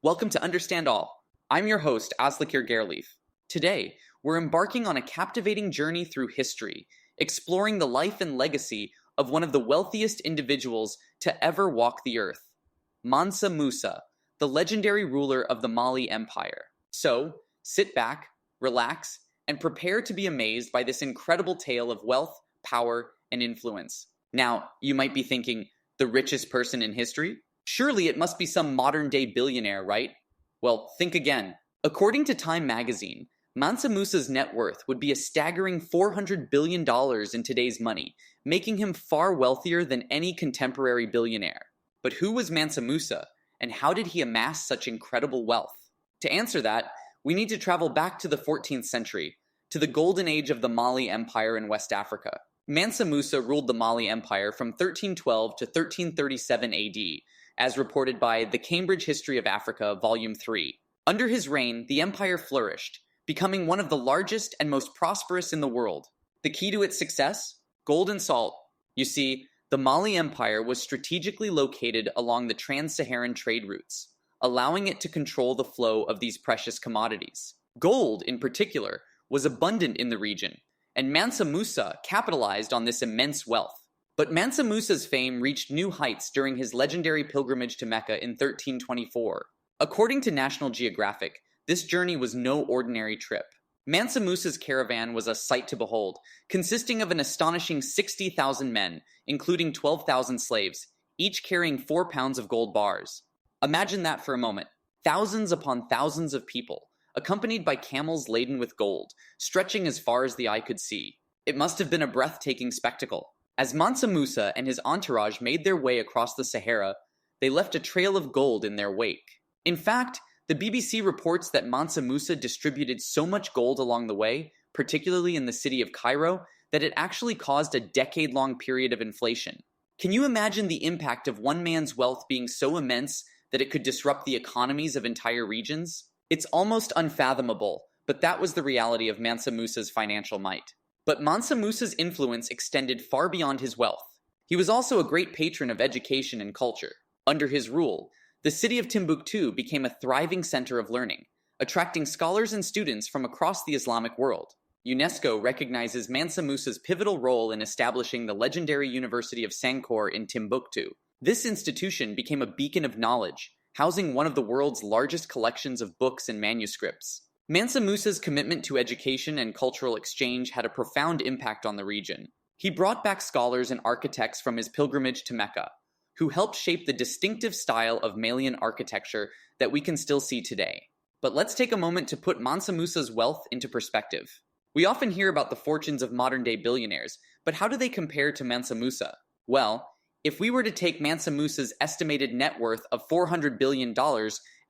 Welcome to Understand All. I'm your host, Aslikir Gerleaf. Today, we're embarking on a captivating journey through history, exploring the life and legacy of one of the wealthiest individuals to ever walk the earth, Mansa Musa, the legendary ruler of the Mali Empire. So, sit back, relax, and prepare to be amazed by this incredible tale of wealth, power, and influence. Now, you might be thinking, the richest person in history? Surely it must be some modern-day billionaire, right? Well, think again. According to Time magazine, Mansa Musa's net worth would be a staggering $400 billion in today's money, making him far wealthier than any contemporary billionaire. But who was Mansa Musa, and how did he amass such incredible wealth? To answer that, we need to travel back to the 14th century, to the golden age of the Mali Empire in West Africa. Mansa Musa ruled the Mali Empire from 1312 to 1337 AD, as reported by The Cambridge History of Africa, Volume 3. Under his reign, the empire flourished, becoming one of the largest and most prosperous in the world. The key to its success? Gold and salt. You see, the Mali Empire was strategically located along the trans-Saharan trade routes, allowing it to control the flow of these precious commodities. Gold, in particular, was abundant in the region, and Mansa Musa capitalized on this immense wealth. But Mansa Musa's fame reached new heights during his legendary pilgrimage to Mecca in 1324. According to National Geographic, this journey was no ordinary trip. Mansa Musa's caravan was a sight to behold, consisting of an astonishing 60,000 men, including 12,000 slaves, each carrying 4 pounds of gold bars. Imagine that for a moment. Thousands upon thousands of people, accompanied by camels laden with gold, stretching as far as the eye could see. It must have been a breathtaking spectacle. As Mansa Musa and his entourage made their way across the Sahara, they left a trail of gold in their wake. In fact, the BBC reports that Mansa Musa distributed so much gold along the way, particularly in the city of Cairo, that it actually caused a decade-long period of inflation. Can you imagine the impact of one man's wealth being so immense that it could disrupt the economies of entire regions? It's almost unfathomable, but that was the reality of Mansa Musa's financial might. But Mansa Musa's influence extended far beyond his wealth. He was also a great patron of education and culture. Under his rule, the city of Timbuktu became a thriving center of learning, attracting scholars and students from across the Islamic world. UNESCO recognizes Mansa Musa's pivotal role in establishing the legendary University of Sankore in Timbuktu. This institution became a beacon of knowledge, housing one of the world's largest collections of books and manuscripts. Mansa Musa's commitment to education and cultural exchange had a profound impact on the region. He brought back scholars and architects from his pilgrimage to Mecca, who helped shape the distinctive style of Malian architecture that we can still see today. But let's take a moment to put Mansa Musa's wealth into perspective. We often hear about the fortunes of modern-day billionaires, but how do they compare to Mansa Musa? Well, if we were to take Mansa Musa's estimated net worth of $400 billion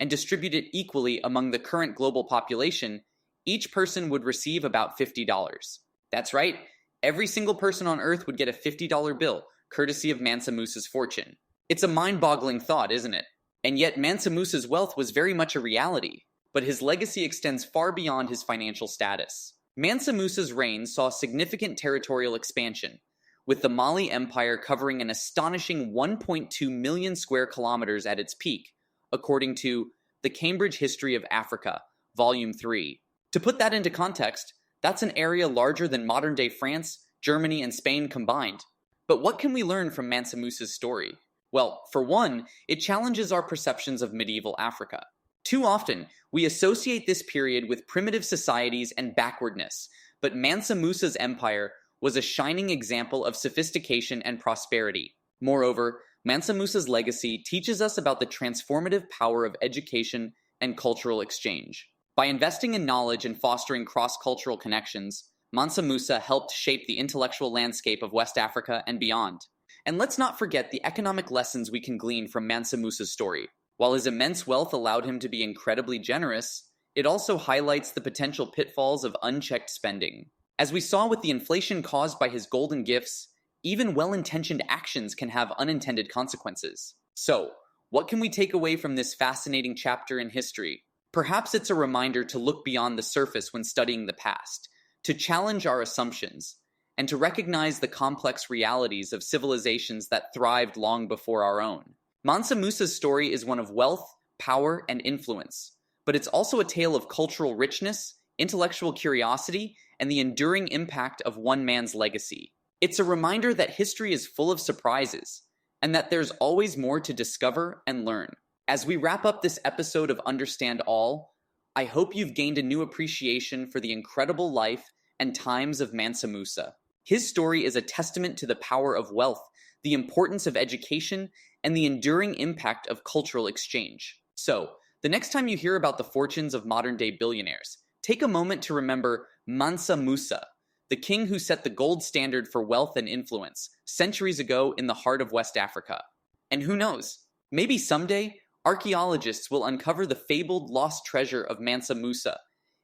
and distribute it equally among the current global population, each person would receive about $50. That's right, every single person on Earth would get a $50 bill, courtesy of Mansa Musa's fortune. It's a mind-boggling thought, isn't it? And yet Mansa Musa's wealth was very much a reality, but his legacy extends far beyond his financial status. Mansa Musa's reign saw significant territorial expansion, with the Mali Empire covering an astonishing 1.2 million square kilometers at its peak, according to The Cambridge History of Africa, Volume 3. To put that into context, that's an area larger than modern-day France, Germany, and Spain combined. But what can we learn from Mansa Musa's story? Well, for one, it challenges our perceptions of medieval Africa. Too often, we associate this period with primitive societies and backwardness, but Mansa Musa's empire was a shining example of sophistication and prosperity. Moreover, Mansa Musa's legacy teaches us about the transformative power of education and cultural exchange. By investing in knowledge and fostering cross-cultural connections, Mansa Musa helped shape the intellectual landscape of West Africa and beyond. And let's not forget the economic lessons we can glean from Mansa Musa's story. While his immense wealth allowed him to be incredibly generous, it also highlights the potential pitfalls of unchecked spending. As we saw with the inflation caused by his golden gifts, even well-intentioned actions can have unintended consequences. So, what can we take away from this fascinating chapter in history? Perhaps it's a reminder to look beyond the surface when studying the past, to challenge our assumptions, and to recognize the complex realities of civilizations that thrived long before our own. Mansa Musa's story is one of wealth, power, and influence. But it's also a tale of cultural richness, intellectual curiosity, and the enduring impact of one man's legacy. It's a reminder that history is full of surprises, and that there's always more to discover and learn. As we wrap up this episode of Understand All, I hope you've gained a new appreciation for the incredible life and times of Mansa Musa. His story is a testament to the power of wealth, the importance of education, and the enduring impact of cultural exchange. So, the next time you hear about the fortunes of modern-day billionaires, take a moment to remember Mansa Musa, the king who set the gold standard for wealth and influence centuries ago in the heart of West Africa. And who knows, maybe someday, archaeologists will uncover the fabled lost treasure of Mansa Musa,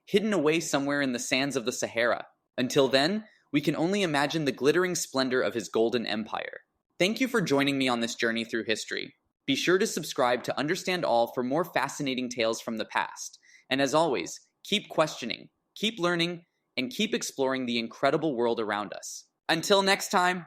hidden away somewhere in the sands of the Sahara. Until then, we can only imagine the glittering splendor of his golden empire. Thank you for joining me on this journey through history. Be sure to subscribe to Understand All for more fascinating tales from the past. And as always, keep questioning, keep learning, and keep exploring the incredible world around us. Until next time,